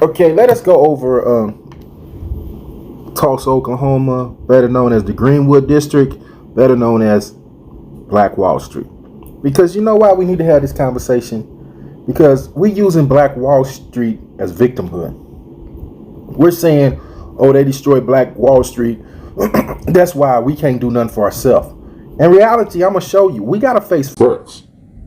Okay, let us go over Tulsa, Oklahoma, better known as the Greenwood District, better known as Black Wall Street. Because you know why we need to have this conversation? Because we're using Black Wall Street as victimhood. We're saying, oh, they destroyed Black Wall Street. That's why we can't do nothing for ourselves. In reality, I'm going to show you. We got to face facts.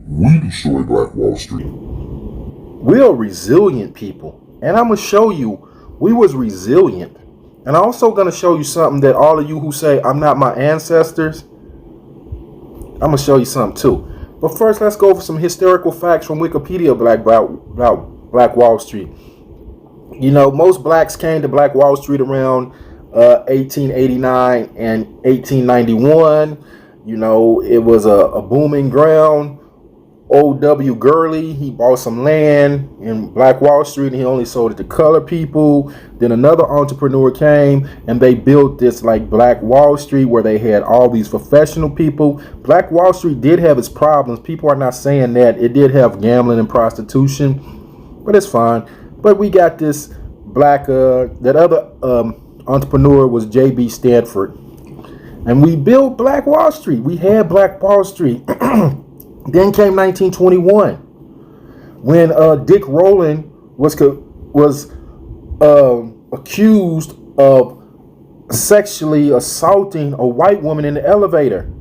We destroyed Black Wall Street. We're resilient people. And I'm going to show you we was resilient. And I'm also going to show you something that all of you who say, I'm not my ancestors, I'm going to show you something too. But first, let's go over some historical facts from Wikipedia about Black Wall Street. You know, most blacks came to Black Wall Street around 1889 and 1891. You know, it was a booming ground. O.W. Gurley, he bought some land in Black Wall Street and he only sold it to colored people. Then another entrepreneur came and they built this like Black Wall Street where they had all these professional people. Black Wall Street did have its problems. People are not saying that. It did have gambling and prostitution, but it's fine. But we got this that other entrepreneur was J.B. Stanford. And we built Black Wall Street. We had Black Wall Street. Then came 1921, when Dick Rowland was accused of sexually assaulting a white woman in the elevator.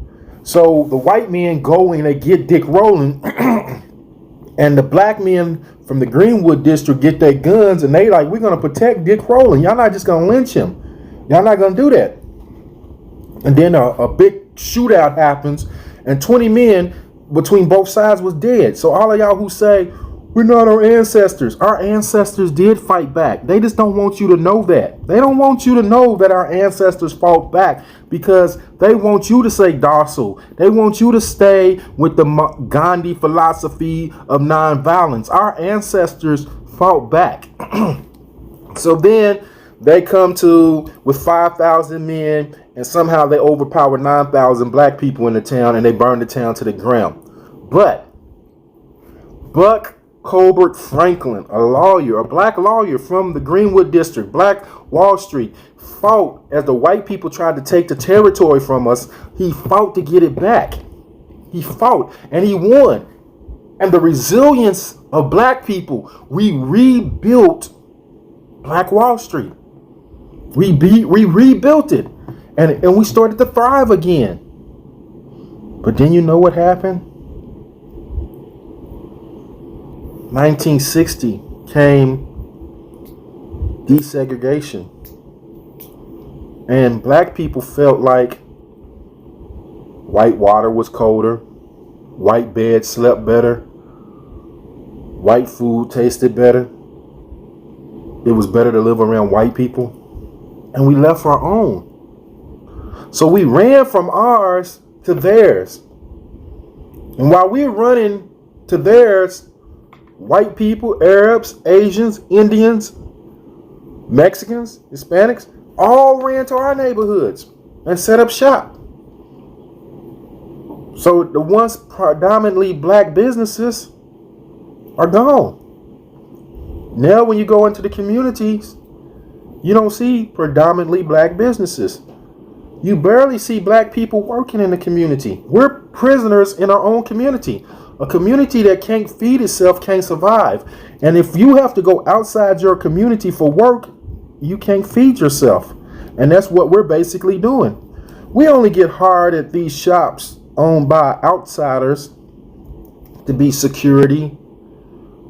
So the white men go and they get Dick Rowland, and the black men from the Greenwood District get their guns, and they like, we're gonna protect Dick Rowland. Y'all not just gonna lynch him. Y'all not gonna do that. And then a big shootout happens, and 20 men between both sides was dead. So all of y'all who say we're not our ancestors did fight back. They just don't want you to know that. They don't want you to know that our ancestors fought back because they want you to stay docile. They want you to stay with the Gandhi philosophy of nonviolence. Our ancestors fought back. So then they come to with 5,000 men, and somehow they overpower 9,000 black people in the town, and they burn the town to the ground. But Buck Colbert Franklin, a black lawyer from the Greenwood District, Black Wall Street, fought as the white people tried to take the territory from us. He fought to get it back. He fought and he won. And the resilience of black people, we rebuilt Black Wall Street. We rebuilt it, and we started to thrive again. But then you know what happened? 1960 came desegregation, and black people felt like white water was colder, white beds slept better, white food tasted better. It was better to live around white people. And we left our own. So we ran from ours to theirs. And while we're running to theirs, white people, Arabs, Asians, Indians, Mexicans, Hispanics, all ran to our neighborhoods and set up shop. So the once predominantly black businesses are gone. Now when you go into the communities, you don't see predominantly black businesses. You barely see black people working in the community. We're prisoners in our own community. A community that can't feed itself can't survive. And if you have to go outside your community for work, you can't feed yourself. And that's what we're basically doing. We only get hired at these shops owned by outsiders to be security,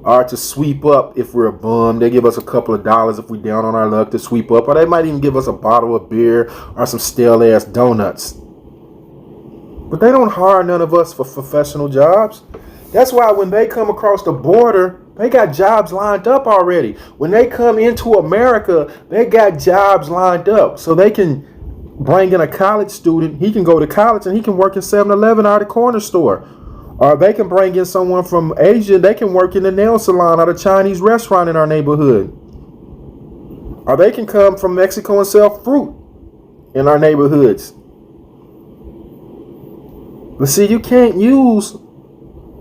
or to sweep up if we're a bum. They give us a couple of dollars if we're down on our luck to sweep up, or they might even give us a bottle of beer or some stale ass donuts. But they don't hire none of us for professional jobs. That's why when they come across the border, they got jobs lined up already. When they come into America, they got jobs lined up. So they can bring in a college student. He can go to college and he can work in 7-Eleven or the corner store. Or they can bring in someone from Asia. They can work in the nail salon or the Chinese restaurant in our neighborhood. Or they can come from Mexico and sell fruit in our neighborhoods. But see, you can't use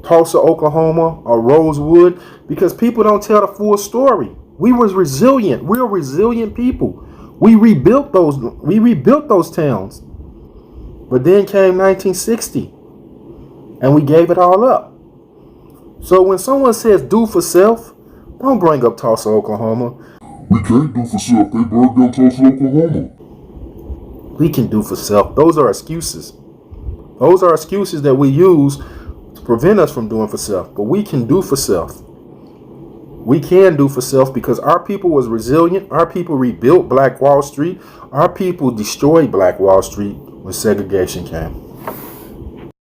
Tulsa, Oklahoma or Rosewood because people don't tell the full story. We was resilient. We're resilient people. We rebuilt those towns. But then came 1960 and we gave it all up. So when someone says do for self, don't bring up Tulsa, Oklahoma. We can't do for self. They burned down Tulsa, Oklahoma. We can do for self. Those are excuses. Those are excuses that we use to prevent us from doing for self. But we can do for self. We can do for self because our people was resilient. Our people rebuilt Black Wall Street. Our people destroyed Black Wall Street when segregation came.